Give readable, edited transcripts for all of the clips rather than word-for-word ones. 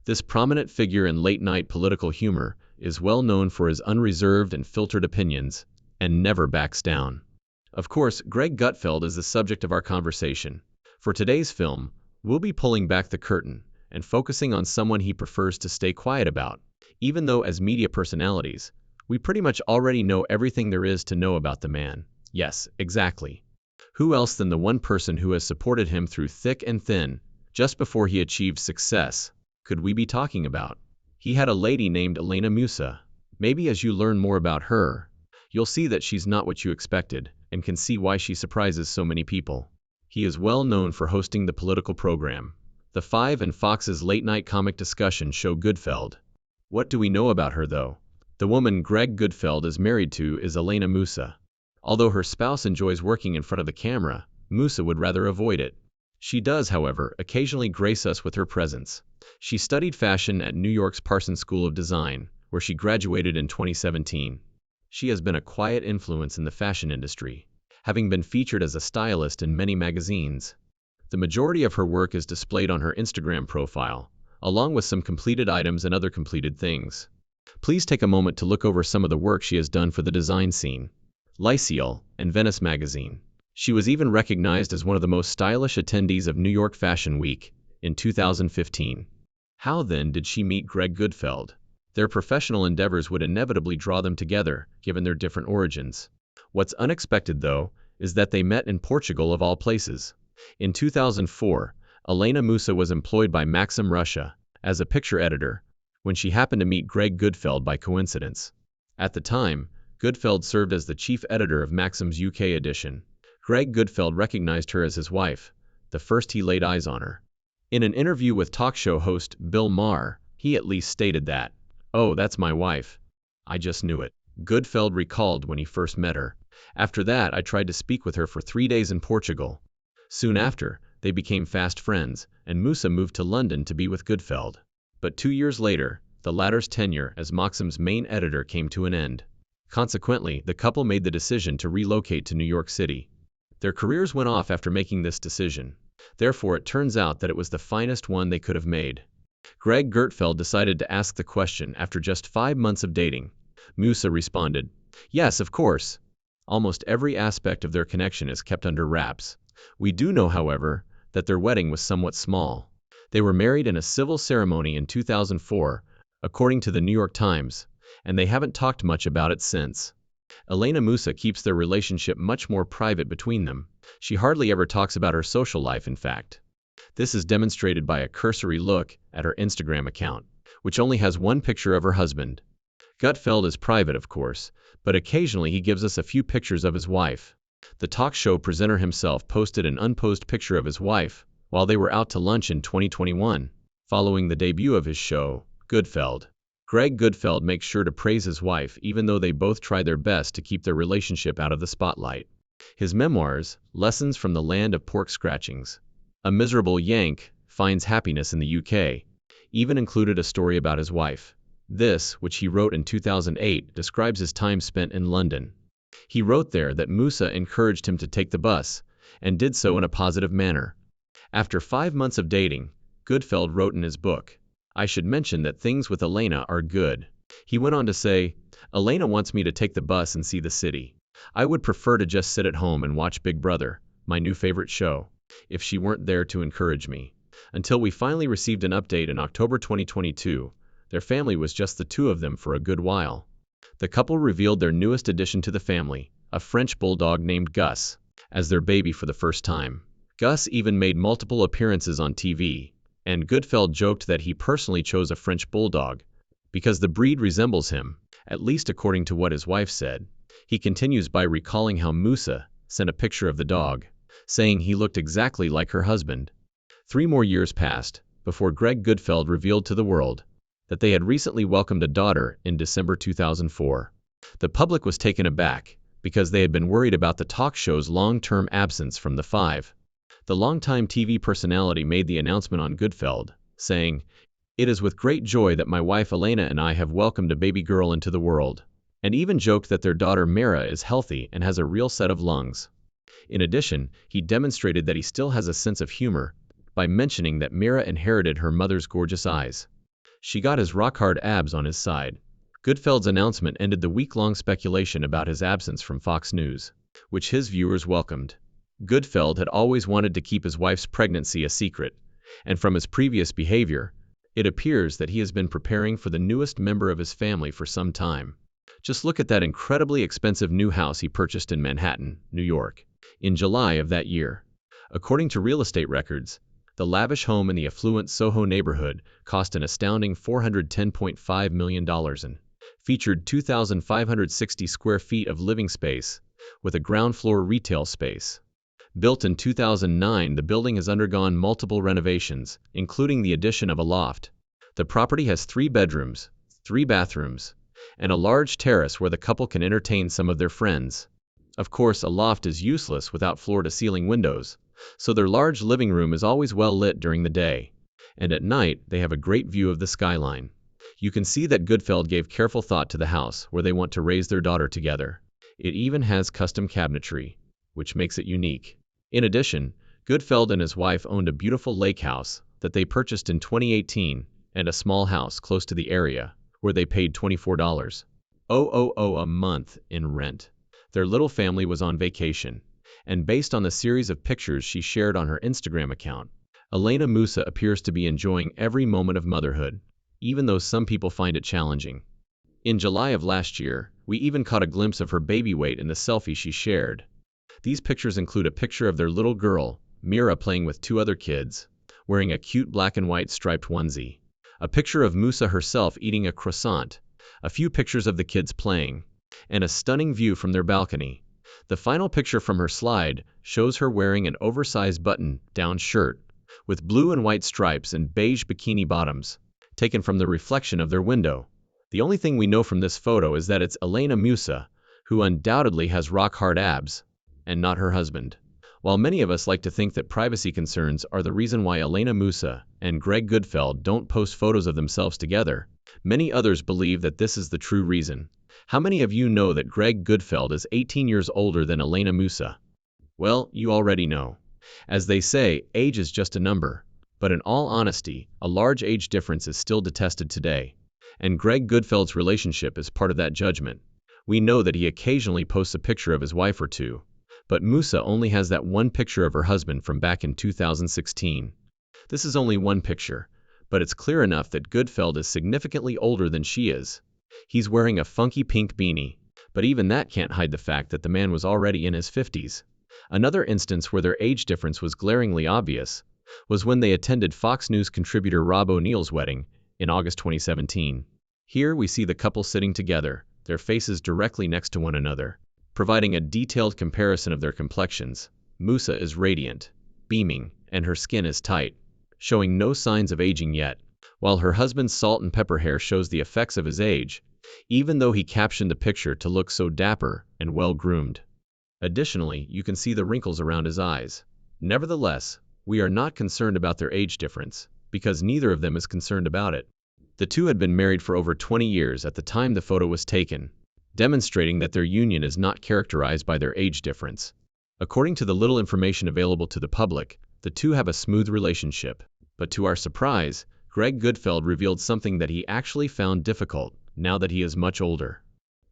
This prominent figure in late-night political humor is well known for his unreserved and filtered opinions, and never backs down. Of course, Greg Gutfeld is the subject of our conversation. For today's film, we'll be pulling back the curtain and focusing on someone he prefers to stay quiet about, even though as media personalities, we pretty much already know everything there is to know about the man. Yes, exactly. Who else than the one person who has supported him through thick and thin, just before he achieved success, could we be talking about? He had a lady named Elena Musa. Maybe as you learn more about her, you'll see that she's not what you expected, and can see why she surprises so many people. He is well known for hosting the political program, The Five, and Fox's late-night comic discussion show Gutfeld. What do we know about her, though? The woman Greg Gutfeld is married to is Elena Musa. Although her spouse enjoys working in front of the camera, Musa would rather avoid it. She does, however, occasionally grace us with her presence. She studied fashion at New York's Parsons School of Design, where she graduated in 2017. She has been a quiet influence in the fashion industry, having been featured as a stylist in many magazines. The majority of her work is displayed on her Instagram profile, along with some completed items and other completed things. Please take a moment to look over some of the work she has done for the design scene, Lyceal, and Venice magazine. She was even recognized as one of the most stylish attendees of New York Fashion Week in 2015. How then did she meet Greg Gutfeld? Their professional endeavors would inevitably draw them together, given their different origins. What's unexpected, though, is that they met in Portugal of all places. In 2004, Elena Musa was employed by Maxim Russia as a picture editor, when she happened to meet Greg Gutfeld by coincidence. At the time, Gutfeld served as the chief editor of Maxim's UK edition. Greg Gutfeld recognized her as his wife, the first he laid eyes on her. In an interview with talk show host Bill Maher, he at least stated that, "Oh, that's my wife. I just knew it." Gutfeld recalled when he first met her. "After that, I tried to speak with her for 3 days in Portugal." Soon after, they became fast friends, and Musa moved to London to be with Gutfeld. But 2 years later, the latter's tenure as Maxim's main editor came to an end. Consequently, the couple made the decision to relocate to New York City. Their careers went off after making this decision. Therefore, it turns out that it was the finest one they could have made. Greg Gutfeld decided to ask the question after just 5 months of dating. Musa responded, "Yes, of course." Almost every aspect of their connection is kept under wraps. We do know, however, that their wedding was somewhat small. They were married in a civil ceremony in 2004, according to the New York Times, and they haven't talked much about it since. Elena Musa keeps their relationship much more private between them. She hardly ever talks about her social life, in fact. This is demonstrated by a cursory look at her Instagram account, which only has one picture of her husband. Gutfeld is private, of course, but occasionally he gives us a few pictures of his wife. The talk show presenter himself posted an unposed picture of his wife while they were out to lunch in 2021, following the debut of his show, Gutfeld. Greg Gutfeld makes sure to praise his wife even though they both try their best to keep their relationship out of the spotlight. His memoirs, Lessons from the Land of Pork Scratchings, A Miserable Yank Finds Happiness in the UK, even included a story about his wife. This, which he wrote in 2008, describes his time spent in London. He wrote there that Musa encouraged him to take the bus, and did so in a positive manner. After 5 months of dating, Gutfeld wrote in his book, "I should mention that things with Elena are good." He went on to say, "Elena wants me to take the bus and see the city. I would prefer to just sit at home and watch Big Brother, my new favorite show, if she weren't there to encourage me." Until we finally received an update in October 2022, their family was just the two of them for a good while. The couple revealed their newest addition to the family, a French bulldog named Gus, as their baby for the first time. Gus even made multiple appearances on TV, and Gutfeld joked that he personally chose a French bulldog because the breed resembles him, at least according to what his wife said. He continues by recalling how Musa sent a picture of the dog, saying he looked exactly like her husband. 3 more years passed before Greg Gutfeld revealed to the world that they had recently welcomed a daughter in December 2004. The public was taken aback because they had been worried about the talk show's long-term absence from The Five. The longtime TV personality made the announcement on Gutfeld, saying, "It is with great joy that my wife Elena and I have welcomed a baby girl into the world," and even joked that their daughter Mira is healthy and has a real set of lungs. In addition, he demonstrated that he still has a sense of humor by mentioning that Mira inherited her mother's gorgeous eyes. She got his rock-hard abs on his side. Gutfeld's announcement ended the week-long speculation about his absence from Fox News, which his viewers welcomed. Gutfeld had always wanted to keep his wife's pregnancy a secret, and from his previous behavior, it appears that he has been preparing for the newest member of his family for some time. Just look at that incredibly expensive new house he purchased in Manhattan, New York, in July of that year. According to real estate records, the lavish home in the affluent Soho neighborhood cost an astounding $410.5 million and featured 2,560 square feet of living space, with a ground floor retail space. Built in 2009, the building has undergone multiple renovations, including the addition of a loft. The property has 3 bedrooms, 3 bathrooms, and a large terrace where the couple can entertain some of their friends. Of course, a loft is useless without floor-to-ceiling windows, so their large living room is always well lit during the day, and at night they have a great view of the skyline. You can see that Gutfeld gave careful thought to the house where they want to raise their daughter together. It even has custom cabinetry, which makes it unique. In addition, Gutfeld and his wife owned a beautiful lake house that they purchased in 2018 and a small house close to the area where they paid $24,000 a month in rent. Their little family was on vacation, and based on the series of pictures she shared on her Instagram account, Elena Musa appears to be enjoying every moment of motherhood, even though some people find it challenging. In July of last year, we even caught a glimpse of her baby weight in the selfie she shared. These pictures include a picture of their little girl, Mira, playing with 2 other kids, wearing a cute black and white striped onesie, a picture of Musa herself eating a croissant, a few pictures of the kids playing, and a stunning view from their balcony. The final picture from her slide shows her wearing an oversized button-down shirt with blue and white stripes and beige bikini bottoms, taken from the reflection of their window. The only thing we know from this photo is that it's Elena Musa, who undoubtedly has rock-hard abs, and not her husband. While many of us like to think that privacy concerns are the reason why Elena Musa and Greg Gutfeld don't post photos of themselves together, many others believe that this is the true reason. How many of you know that Greg Gutfeld is 18 years older than Elena Musa? Well, you already know. As they say, age is just a number. But in all honesty, a large age difference is still detested today. And Greg Gutfeld's relationship is part of that judgment. We know that he occasionally posts a picture of his wife or two, but Musa only has that one picture of her husband from back in 2016. This is only one picture, but it's clear enough that Gutfeld is significantly older than she is. He's wearing a funky pink beanie, but even that can't hide the fact that the man was already in his 50s. Another instance where their age difference was glaringly obvious was when they attended Fox News contributor Rob O'Neill's wedding in August 2017. Here we see the couple sitting together, their faces directly next to one another, providing a detailed comparison of their complexions. Musa is radiant, beaming, and her skin is tight, showing no signs of aging yet, while her husband's salt and pepper hair shows the effects of his age, even though he captioned the picture to look so dapper and well-groomed. Additionally, you can see the wrinkles around his eyes. Nevertheless, we are not concerned about their age difference, because neither of them is concerned about it. The two had been married for over 20 years at the time the photo was taken, demonstrating that their union is not characterized by their age difference. According to the little information available to the public, the two have a smooth relationship. But to our surprise, Greg Gutfeld revealed something that he actually found difficult now that he is much older.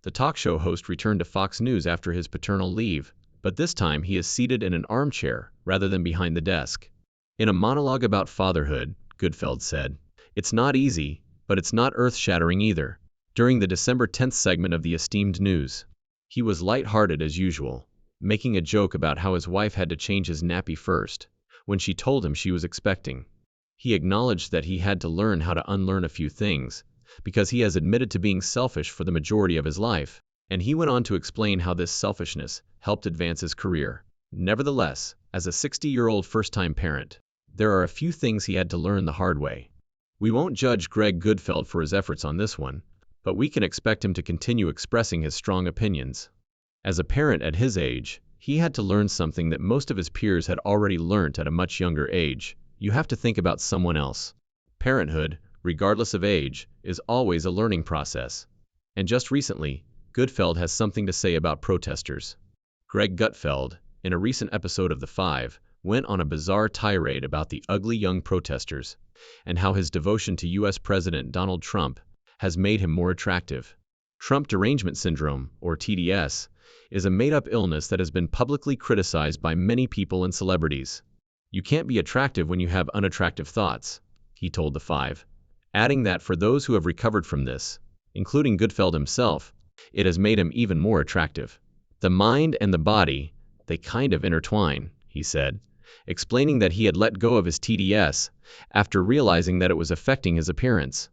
The talk show host returned to Fox News after his paternal leave, but this time he is seated in an armchair rather than behind the desk. In a monologue about fatherhood, Gutfeld said, "It's not easy, but it's not earth-shattering either." During the December 10th segment of the esteemed news, he was light-hearted as usual, making a joke about how his wife had to change his nappy first, when she told him she was expecting. He acknowledged that he had to learn how to unlearn a few things, because he has admitted to being selfish for the majority of his life, and he went on to explain how this selfishness helped advance his career. Nevertheless, as a 60-year-old first-time parent, there are a few things he had to learn the hard way. We won't judge Greg Gutfeld for his efforts on this one, but we can expect him to continue expressing his strong opinions. As a parent at his age, he had to learn something that most of his peers had already learnt at a much younger age. You have to think about someone else. Parenthood, regardless of age, is always a learning process. And just recently, Gutfeld has something to say about protesters. Greg Gutfeld, in a recent episode of The Five, went on a bizarre tirade about the ugly young protesters and how his devotion to U.S. President Donald Trump has made him more attractive. Trump derangement syndrome, or TDS, is a made-up illness that has been publicly criticized by many people and celebrities. "You can't be attractive when you have unattractive thoughts," he told the Five, adding that for those who have recovered from this, including Gutfeld himself, it has made him even more attractive. "The mind and the body, they kind of intertwine," he said, explaining that he had let go of his TDS after realizing that it was affecting his appearance.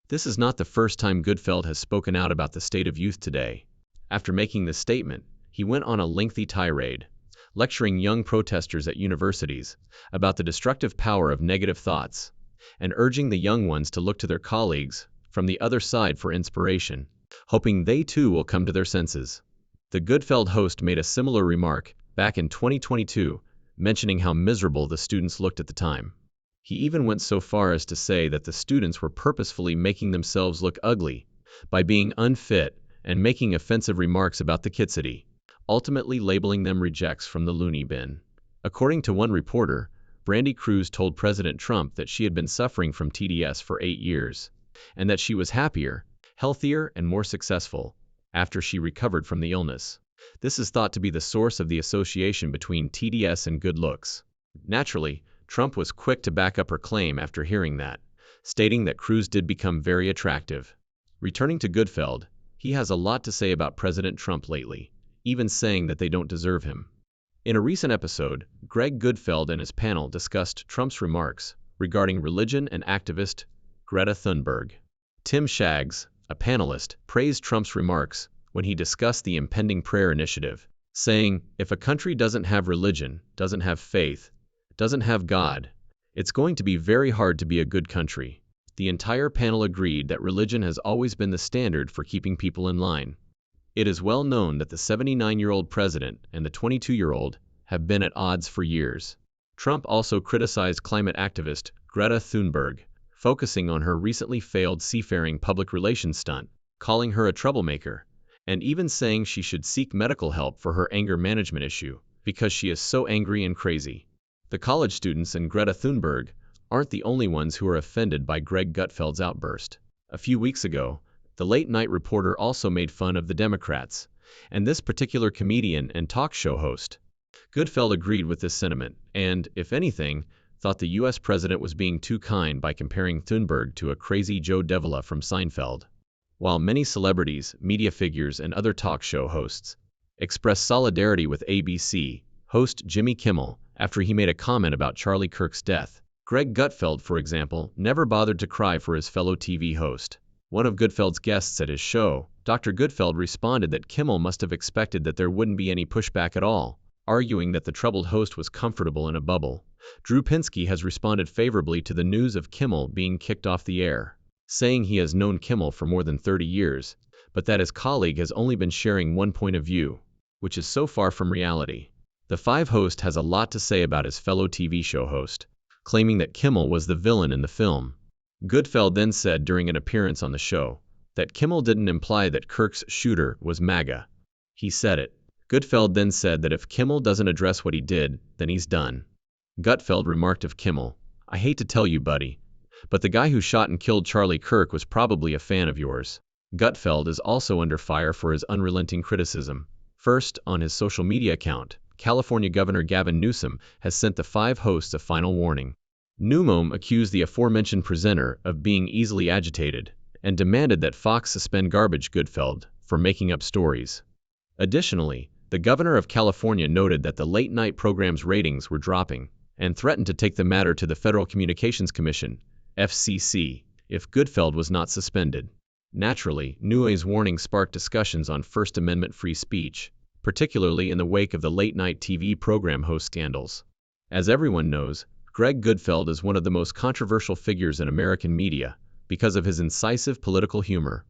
This is not the first time Gutfeld has spoken out about the state of youth today. After making this statement, he went on a lengthy tirade, lecturing young protesters at universities about the destructive power of negative thoughts, and urging the young ones to look to their colleagues from the other side for inspiration, hoping they too will come to their senses. The Gutfeld host made a similar remark back in 2022, mentioning how miserable the students looked at the time. He even went so far as to say that the students were purposefully making themselves look ugly by being unfit and making offensive remarks about the Kid City, ultimately labeling them rejects from the loony bin. According to one reporter, Brandy Cruz told President Trump that she had been suffering from TDS for 8 years, and that she was happier, healthier, and more successful after she recovered from the illness. This is thought to be the source of the association between TDS and good looks. Naturally, Trump was quick to back up her claim after hearing that, stating that Cruz did become very attractive. Returning to Gutfeld, he has a lot to say about President Trump lately, even saying that they don't deserve him. In a recent episode, Greg Gutfeld and his panel discussed Trump's remarks regarding religion and activist Greta Thunberg. Tim Shaggs, a panelist, praised Trump's remarks when he discussed the impending prayer initiative, saying, "If a country doesn't have religion, doesn't have faith, doesn't have God, it's going to be very hard to be a good country." The entire panel agreed that religion has always been the standard for keeping people in line. It is well known that the 79-year-old president and the 22-year-old have been at odds for years. Trump also criticized climate activist Greta Thunberg, focusing on her recently failed seafaring public relations stunt, calling her a troublemaker, and even saying she should seek medical help for her anger management issue, because she is so angry and crazy. The college students and Greta Thunberg aren't the only ones who are offended by Greg Gutfeld's outburst. A few weeks ago, the late-night reporter also made fun of the Democrats, and this particular comedian and talk show host. Gutfeld agreed with this sentiment, and, if anything, thought the U.S. president was being too kind by comparing Thunberg to a crazy Joe Devila from Seinfeld. While many celebrities, media figures, and other talk show hosts expressed solidarity with ABC host Jimmy Kimmel after he made a comment about Charlie Kirk's death, Greg Gutfeld, for example, never bothered to cry for his fellow TV host. One of Gutfeld's guests at his show, Dr. Gutfeld, responded that Kimmel must have expected that there wouldn't be any pushback at all, arguing that the troubled host was comfortable in a bubble. Drew Pinsky has responded favorably to the news of Kimmel being kicked off the air, saying he has known Kimmel for more than 30 years, but that his colleague has only been sharing one point of view, which is so far from reality. The Five host has a lot to say about his fellow TV show host, claiming that Kimmel was the villain in the film. Gutfeld then said during an appearance on the show that Kimmel didn't imply that Kirk's shooter was MAGA. He said it. Gutfeld then said that if Kimmel doesn't address what he did, then he's done. Gutfeld remarked of Kimmel, "I hate to tell you, buddy, but the guy who shot and killed Charlie Kirk was probably a fan of yours." Gutfeld is also under fire for his unrelenting criticism. First, on his social media account, California Governor Gavin Newsom has sent the Five hosts a final warning. Newsom accused the aforementioned presenter of being easily agitated and demanded that Fox suspend Garbage Gutfeld for making up stories. Additionally, the governor of California noted that the late-night program's ratings were dropping and threatened to take the matter to the Federal Communications Commission, FCC, if Gutfeld was not suspended. Naturally, Newsom's warning sparked discussions on First Amendment free speech, particularly in the wake of the late-night TV program host scandals. As everyone knows, Greg Gutfeld is one of the most controversial figures in American media because of his incisive political humor,